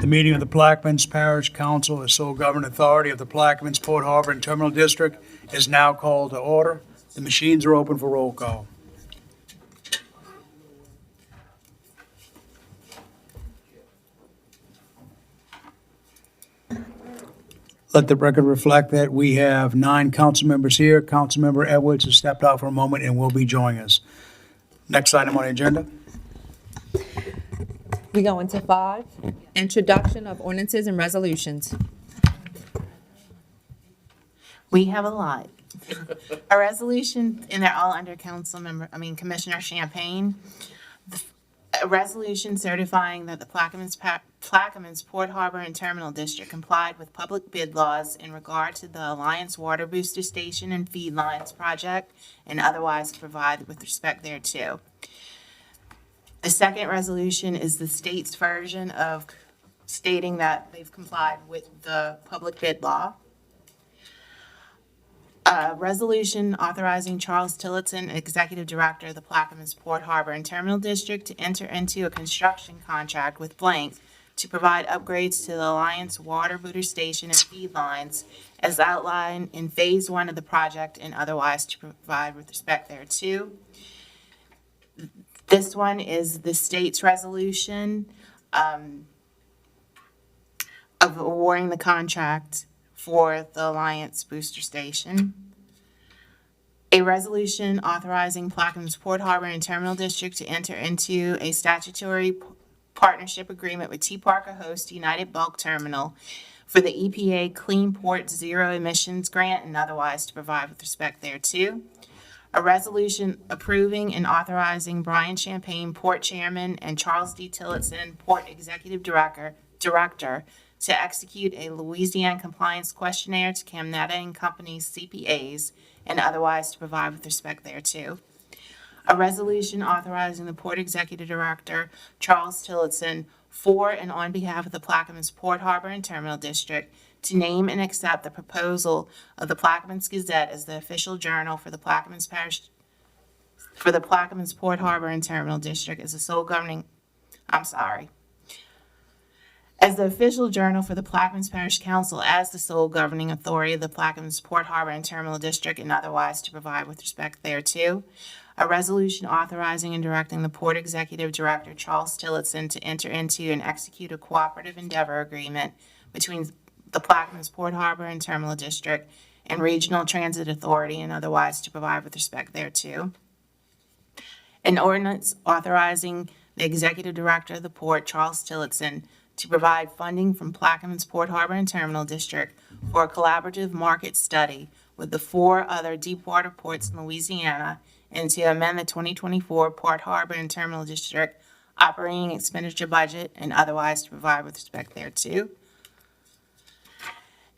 meeting of the Plaquemines Parish Council as sole governing authority of the Plaquemines, Port Harbor, and Terminal District is now called to order. The machines are open for roll call. Let the record reflect that we have 9 council members here. Councilmember Edwards has stepped out for a moment and will be joining us. Next item on the agenda. We go into 5, introduction of ordinances and resolutions. We have a lot. A resolution, and they're all under Commissioner Champagne. A resolution certifying that the Plaquemines Port Harbor and Terminal District complied with public bid laws in regard to the Alliance Water Booster Station and Feed Lines project and otherwise provide with respect thereto. The second resolution is the state's version of stating that they've complied with the public bid law. A resolution authorizing Charles Tillotson, Executive Director of the Plaquemines Port Harbor and Terminal District, to enter into a construction contract with Blank to provide upgrades to the Alliance Water Booster Station and Feed Lines as outlined in Phase 1 of the project and otherwise to provide with respect thereto. This one is the state's resolution of awarding the contract for the Alliance Booster Station. A resolution authorizing Plaquemines Port Harbor and Terminal District to enter into a statutory partnership agreement with T. Parker Host United Bulk Terminal for the EPA Clean Port Zero Emissions Grant and otherwise to provide with respect thereto. A resolution approving and authorizing Brian Champagne, Port Chairman, and Charles D. Tillotson, Port Executive Director, to execute a Louisiana compliance questionnaire to Camnetta and Company's CPAs and otherwise to provide with respect thereto. A resolution authorizing the Port Executive Director, Charles Tillotson, for and on behalf of the Plaquemines Port Harbor and Terminal District to name and accept the proposal of the Plaquemines Gazette as the official journal for the Plaquemines Parish, for the Plaquemines Port Harbor and Terminal District as the sole governing, as the official journal for the Plaquemines Parish Council as the sole governing authority of the Plaquemines Port Harbor and Terminal District and otherwise to provide with respect thereto. A resolution authorizing and directing the Port Executive Director, Charles Tillotson, to enter into and execute a cooperative endeavor agreement between the Plaquemines Port Harbor and Terminal District and Regional Transit Authority and otherwise to provide with respect thereto. An ordinance authorizing the Executive Director of the Port, Charles Tillotson, to provide funding from Plaquemines Port Harbor and Terminal District for a collaborative market study with the 4 other deepwater ports in Louisiana and to amend the 2024 Port Harbor and Terminal District operating expenditure budget and otherwise to provide with respect thereto.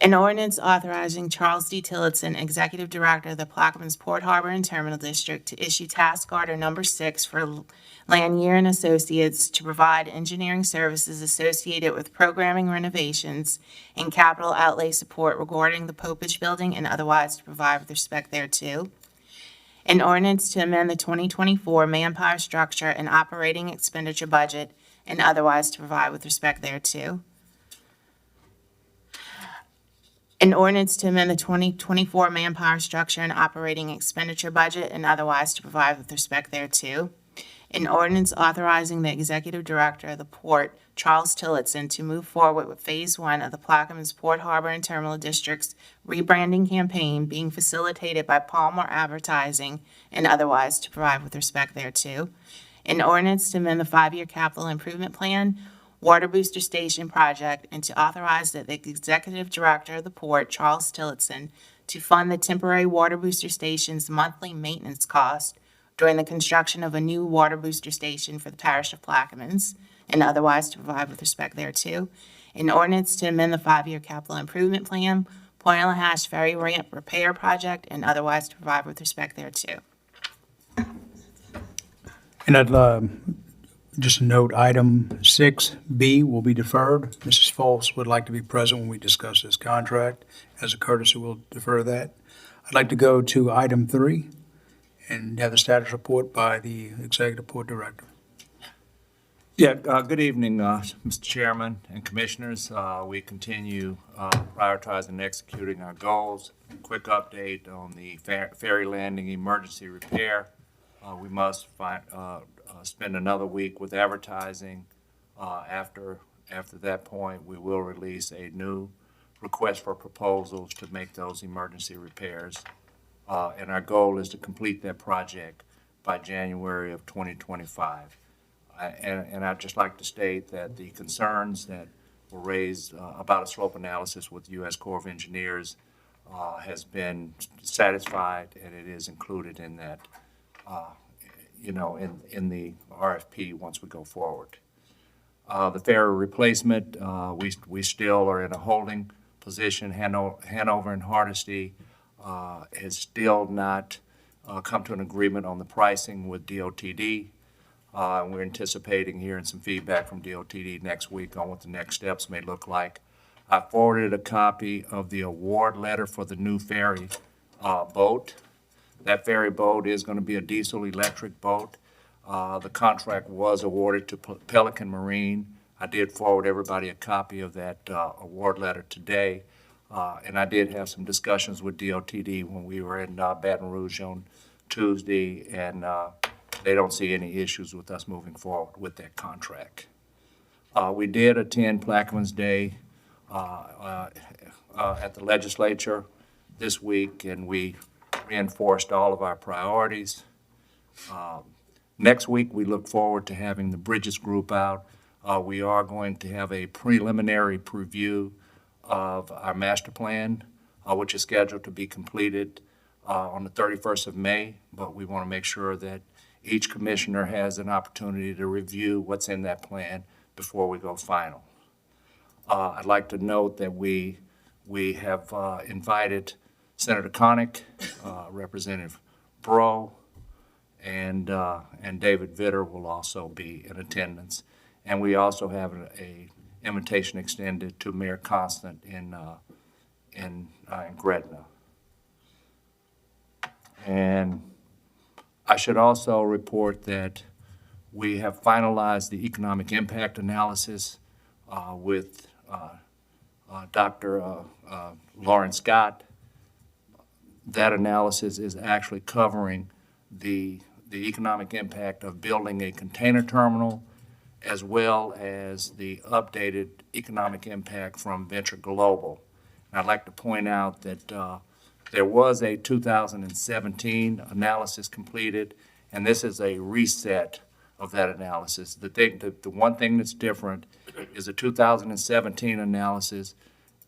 An ordinance authorizing Charles D. Tillotson, Executive Director of the Plaquemines Port Harbor and Terminal District, to issue task order number 6 for Lanier and Associates to provide engineering services associated with programming renovations and capital outlay support regarding the Popage Building and otherwise to provide with respect thereto. An ordinance to amend the 2024 manpower structure and operating expenditure budget and otherwise to provide with respect thereto. An ordinance to amend the 2024 manpower structure and operating expenditure budget and otherwise to provide with respect thereto. An ordinance authorizing the Executive Director of the Port, Charles Tillotson, to move forward with Phase 1 of the Plaquemines Port Harbor and Terminal District's rebranding campaign being facilitated by Palmer Advertising and otherwise to provide with respect thereto. An ordinance to amend the 5-year capital improvement plan, Water Booster Station project, and to authorize the Executive Director of the Port, Charles Tillotson, to fund the temporary Water Booster Station's monthly maintenance cost during the construction of a new Water Booster Station for the Parish of Plaquemines, and otherwise to provide with respect thereto. An ordinance to amend the 5-year capital improvement plan, Point Lahash Ferry Ramp Repair Project, and otherwise to provide with respect thereto. And I'd just a note, item 6B will be deferred. Mrs. False would like to be present when we discuss this contract. As a courtesy, we'll defer that. I'd like to go to item 3 and have the status report by the Executive Port Director. Yeah, good evening, Mr. Chairman and Commissioners. We continue prioritizing and executing our goals. Quick update on the ferry landing emergency repair. We must spend another week with advertising. After that point, we will release a new request for proposals to make those emergency repairs. And our goal is to complete that project by January of 2025. And I'd just like to state that the concerns that were raised about a slope analysis with the U.S. Corps of Engineers has been satisfied, and it is included in that, in the RFP once we go forward. The ferry replacement, we still are in a holding position. Hanover and Hardesty has still not come to an agreement on the pricing with DOTD. We're anticipating hearing some feedback from DOTD next week on what the next steps may look like. I forwarded a copy of the award letter for the new ferry boat. That ferry boat is going to be a diesel-electric boat. The contract was awarded to Pelican Marine. I did forward everybody a copy of that award letter today. And I did have some discussions with DOTD when we were in Baton Rouge on Tuesday, and they don't see any issues with us moving forward with that contract. We did attend Plaquemines Day at the legislature this week, and we reinforced all of our priorities. Next week, we look forward to having the Bridges Group out. We are going to have a preliminary preview of our master plan, which is scheduled to be completed on the 31st of May, but we want to make sure that each commissioner has an opportunity to review what's in that plan before we go final. I'd like to note that we have invited Senator Connick, Representative Breaux, and David Vitter will also be in attendance. And we also have an invitation extended to Mayor Constant in Gretna. And I should also report that we have finalized the economic impact analysis with Dr. Lauren Scott. That analysis is actually covering the economic impact of building a container terminal, as well as the updated economic impact from Venture Global. And I'd like to point out that there was a 2017 analysis completed, and this is a reset of that analysis. The one thing that's different is the 2017 analysis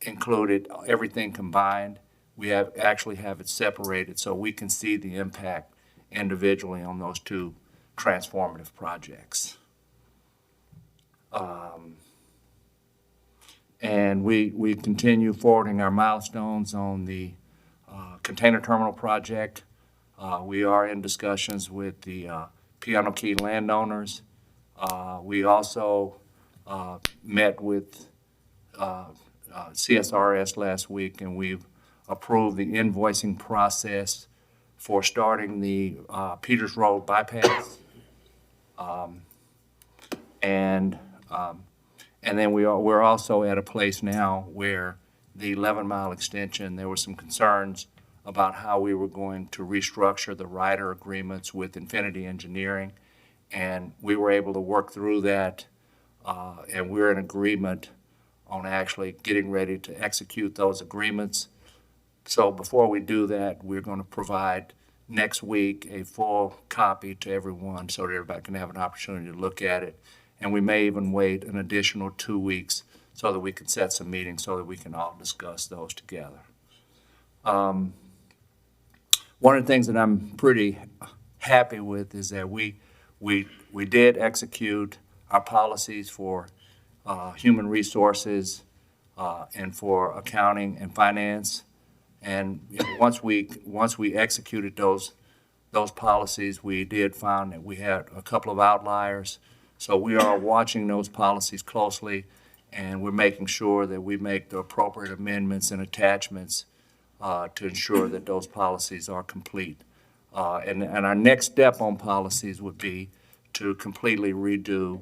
included everything combined. We actually have it separated so we can see the impact individually on those two transformative projects. And we continue forwarding our milestones on the container terminal project. We are in discussions with the Piano Key landowners. We also met with CSRS last week, and we've approved the invoicing process for starting the Peters Road bypass. And then we're also at a place now where the 11-mile extension, there were some concerns about how we were going to restructure the rider agreements with Infinity Engineering. And we were able to work through that, and we're in agreement on actually getting ready to execute those agreements. So before we do that, we're going to provide next week a full copy to everyone so that everybody can have an opportunity to look at it. And we may even wait an additional 2 weeks so that we can set some meetings so that we can all discuss those together. One of the things that I'm pretty happy with is that we did execute our policies for human resources and for accounting and finance. And once we executed those policies, we did find that we had a couple of outliers. So we are watching those policies closely, and we're making sure that we make the appropriate amendments and attachments to ensure that those policies are complete. And our next step on policies would be to completely redo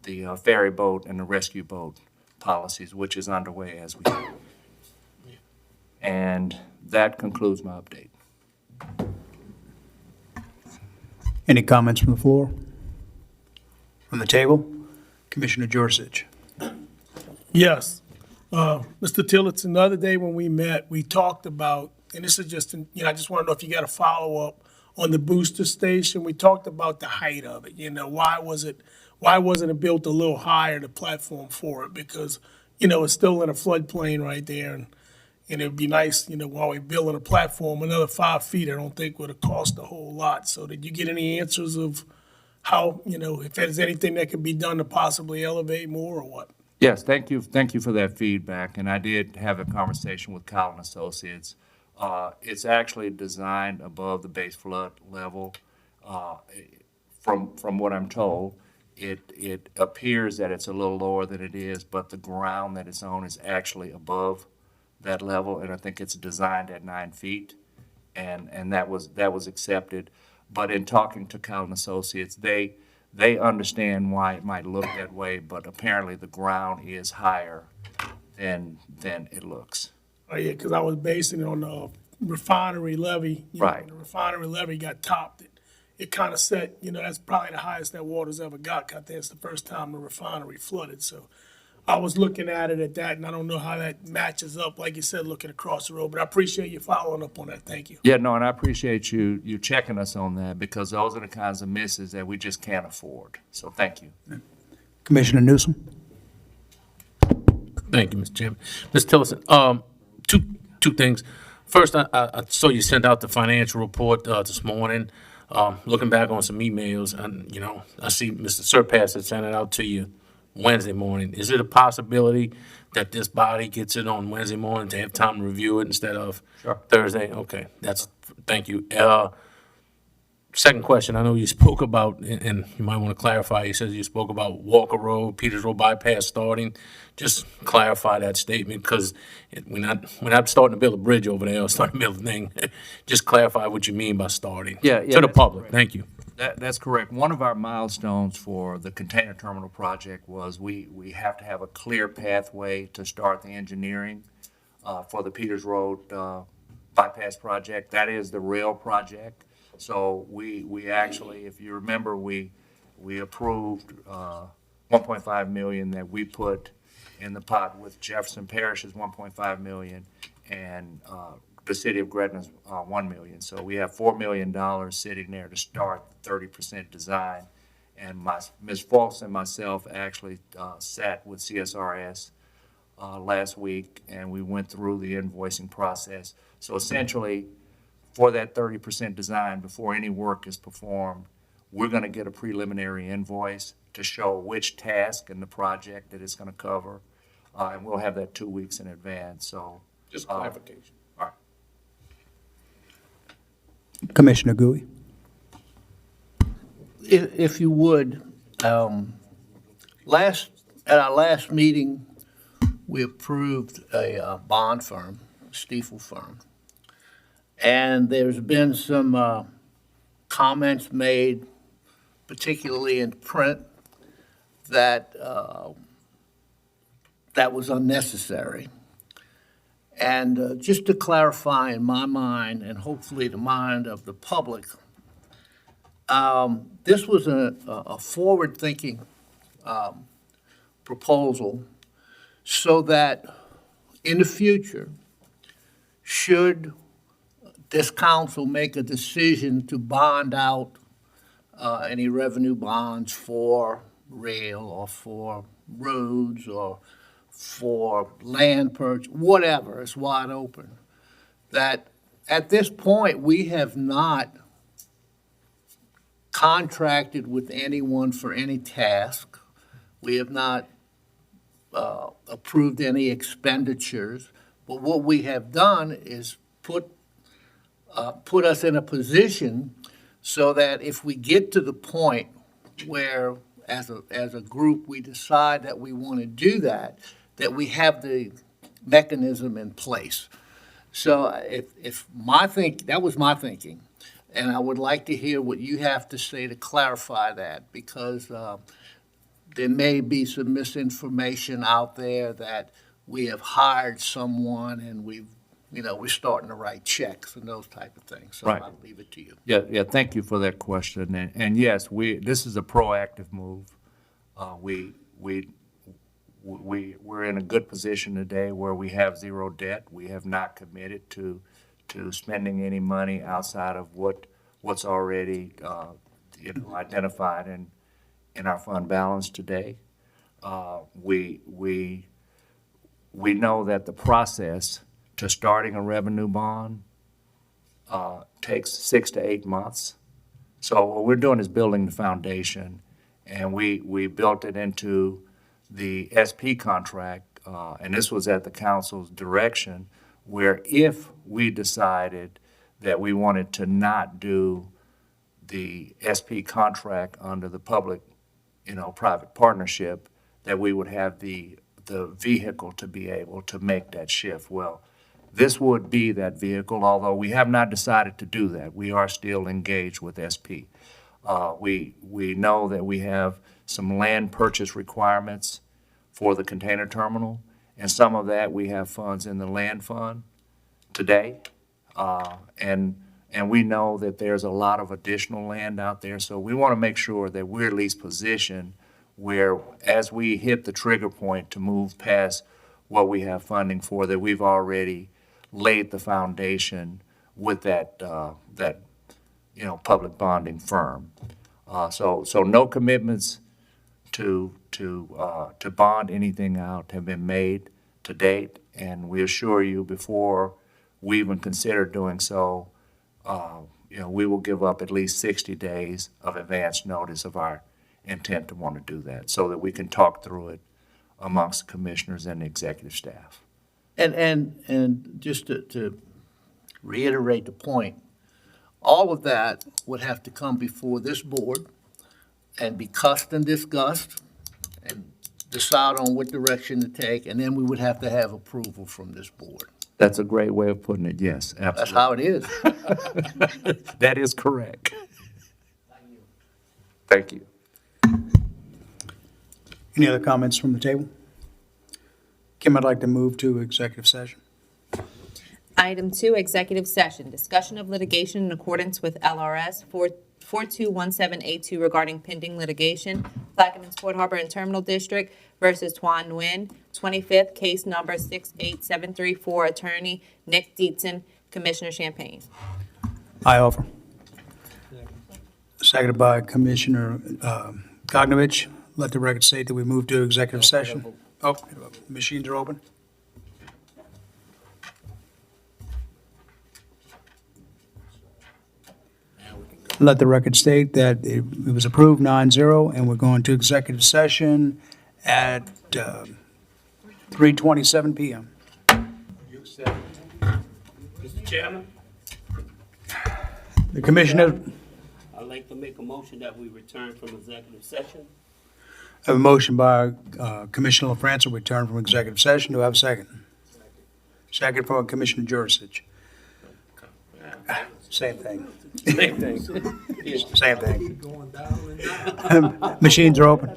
the ferry boat and the rescue boat policies, which is underway as we speak. And that concludes my update. Any comments from the floor? From the table? Commissioner Georgich. Yes. Mr. Tillotson, the other day when we met, we talked about, and this is just, I just want to know if you got a follow-up on the booster station. We talked about the height of it, why wasn't it built a little higher, the platform for it? Because, it's still in a floodplain right there, and it'd be nice, while we're building a platform, another 5 feet, I don't think would have cost a whole lot. So did you get any answers of how, if there's anything that could be done to possibly elevate more or what? Yes, thank you for that feedback, and I did have a conversation with Collin Associates. It's actually designed above the base flood level. From what I'm told, it appears that it's a little lower than it is, but the ground that it's on is actually above that level, and I think it's designed at 9 feet, and that was accepted. But in talking to Collin Associates, they understand why it might look that way, but apparently the ground is higher than it looks. Oh, yeah, because I was basing it on the refinery levee. Right. When the refinery levee got topped, it kind of set, that's probably the highest that water's ever got. I think it's the first time the refinery flooded. So I was looking at it at that, and I don't know how that matches up, like you said, looking across the road. But I appreciate you following up on that. Thank you. Yeah, no, and I appreciate you checking us on that, because those are the kinds of misses that we just can't afford. So thank you. Commissioner Newsom. Thank you, Mr. Chairman. Ms. Tillotson, two things. First, I saw you sent out the financial report this morning. Looking back on some emails, and I see Mr. Surpass had sent it out to you Wednesday morning. Is it a possibility that this body gets it on Wednesday morning to have time to review it instead of Thursday? Okay, thank you. Second question, I know you spoke about, and you might want to clarify, you said you spoke about Walker Road, Peters Road bypass starting. Just clarify that statement, because we're not starting to build a bridge over there or starting to build a thing. Just clarify what you mean by starting. Yeah, To the that's public, correct. thank you. That's correct. One of our milestones for the container terminal project was we have to have a clear pathway to start the engineering for the Peters Road bypass project. That is the rail project. So we actually, if you remember, we approved 1.5 million that we put in the pot with Jefferson Parish's 1.5 million and the city of Gretna's 1 million. So we have $4 million sitting there to start 30% design. And Ms. Fultz and myself actually sat with CSRS last week, and we went through the invoicing process. So essentially, for that 30% design, before any work is performed, we're going to get a preliminary invoice to show which task in the project that it's going to cover, and we'll have that 2 weeks in advance. So Just clarification. all right. Commissioner Gui. If you would, at our last meeting, we approved a bond firm, Stiefel firm. And there's been some comments made, particularly in print, that that was unnecessary. And just to clarify in my mind, and hopefully the mind of the public, this was a forward-thinking proposal so that in the future, should this council make a decision to bond out any revenue bonds for rail or for roads or for land purchase, whatever, it's wide open, that at this point, we have not contracted with anyone for any task. We have not approved any expenditures. But what we have done is put us in a position so that if we get to the point where, as a group, we decide that we want to do that, that we have the mechanism in place. So that was my thinking. And I would like to hear what you have to say to clarify that, because there may be some misinformation out there that we have hired someone and we're starting to write checks and those type of things. So Right. I'll leave it to you. Yeah, thank you for that question. And yes, this is a proactive move. We're in a good position today where we have zero debt. We have not committed to spending any money outside of what's already, identified in our fund balance today. We know that the process to starting a revenue bond takes 6 to 8 months. So what we're doing is building the foundation, and we built it into the SP contract, and this was at the council's direction, where if we decided that we wanted to not do the SP contract under the public, private partnership, that we would have the vehicle to be able to make that shift. Well, this would be that vehicle, although we have not decided to do that. We are still engaged with SP. We know that we have some land purchase requirements for the container terminal, and some of that we have funds in the land fund today. And we know that there's a lot of additional land out there, so we want to make sure that we're at least positioned where, as we hit the trigger point to move past what we have funding for, that we've already laid the foundation with that public bonding firm. So no commitments to bond anything out have been made to date, and we assure you, before we even consider doing so, we will give up at least 60 days of advance notice of our intent to want to do that, so that we can talk through it amongst the commissioners and the executive staff. And just to reiterate the point, all of that would have to come before this board and be cussed and discussed and decide on what direction to take, and then we would have to have approval from this board. That's a great way of putting it, yes, That's absolutely. how it is. That is correct. Thank you. Any other comments from the table? Kim, I'd like to move to executive session. Item 2, executive session, discussion of litigation in accordance with LRS 4217A2 regarding pending litigation, Plaquemines Port Harbor and Terminal District versus Tuan Nguyen, 25th, case number 68734, attorney Nick Dietzen, Commissioner Champagne. I offer. Seconded by Commissioner Kognovich. Let the record state that we move to executive session. Oh, machines are open. Let the record state that it was approved 9-0, and we're going to executive session at 3:27 PM. Mr. Chairman, The commissioner, I'd like to make a motion that we return from executive session. I have a motion by Commissioner LaFrance to return from executive session. Do I have a second? Second from Commissioner Jurisic. Same thing. Same thing. Same thing. Machines are open.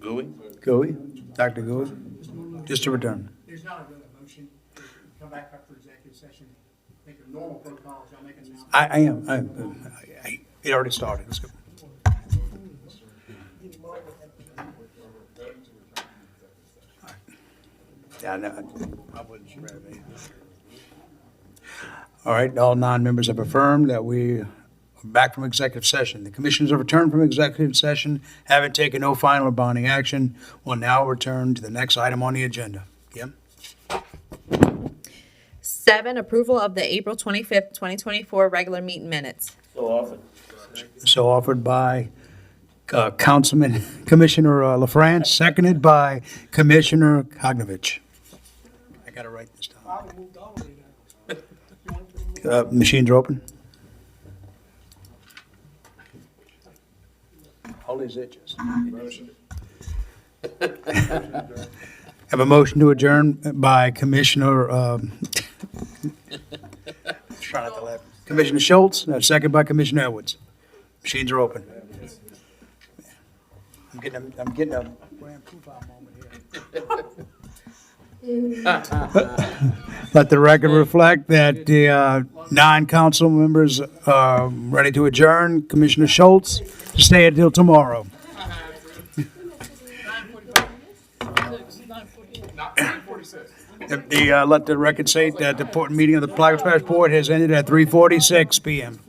Gooey? Gooey, Dr. Gooey, just to return. There's not really a motion to come back up for executive session. I think the normal protocol is I'll make an announcement. I am. It already started. Let's go. Yeah, no, I wasn't sure. All right, all 9 members have affirmed that we are back from executive session. The commissioners have returned from executive session, having taken no final or binding action, will now return to the next item on the agenda. Kim? 7, approval of the April 25th, 2024 regular meeting minutes. So often. So offered by Commissioner LaFrance, seconded by Commissioner Kognovich. I got it right this time. Machines are open. All these itches. Have a motion to adjourn by Commissioner, try not to laugh. Commissioner Schultz, and a second by Commissioner Edwards. Machines are open. I'm getting a grand poobah moment here. Let the record reflect that the 9 council members are ready to adjourn. Commissioner Schultz, stay until tomorrow. Let the record say that the meeting of the Plaquemines Parish Board has ended at 3:46 PM.